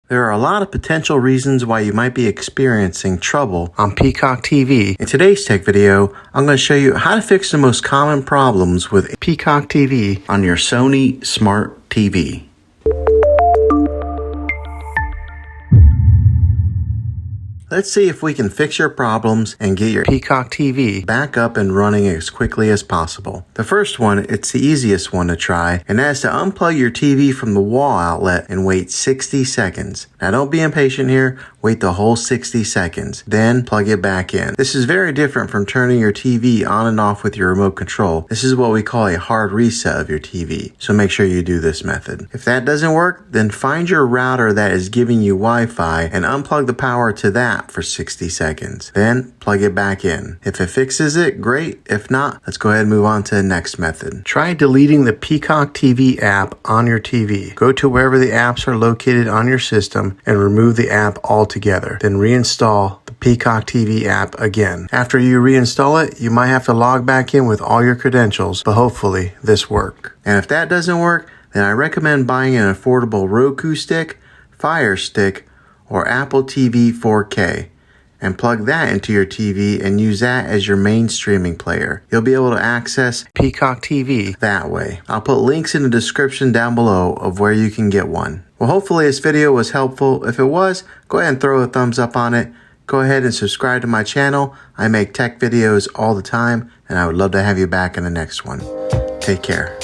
There are a lot of potential reasons why you might be experiencing trouble on Peacock TV. In today's tech video, I'm going to show you how to fix the most common problems with Peacock TV on your Sony Smart TV. Let's see if we can fix your problems and get your Peacock TV back up and running as quickly as possible. The first one, it's the easiest one to try, and that's to unplug your TV from the wall outlet and wait 60 seconds. Now don't be impatient here, wait the whole 60 seconds, then plug it back in. This is very different from turning your TV on and off with your remote control. This is what we call a hard reset of your TV, so make sure you do this method. If that doesn't work, then find your router that is giving you Wi-Fi and unplug the power to that for 60 seconds. Then plug it back in. If it fixes it, great. If not, let's go ahead and move on to the next method. Try deleting the Peacock TV app on your TV. Go to wherever the apps are located on your system and remove the app altogether. Then reinstall the Peacock TV app again. After you reinstall it, you might have to log back in with all your credentials, but hopefully this works. And if that doesn't work, then I recommend buying an affordable Roku stick, Fire Stick, or Apple TV 4K and plug that into your TV and use that as your main streaming player. You'll be able to access Peacock TV that way. I'll put links in the description down below of where you can get one. Well, hopefully this video was helpful. If it was, go ahead and throw a thumbs up on it. Go ahead and subscribe to my channel. I make tech videos all the time, and I would love to have you back in the next one. Take care.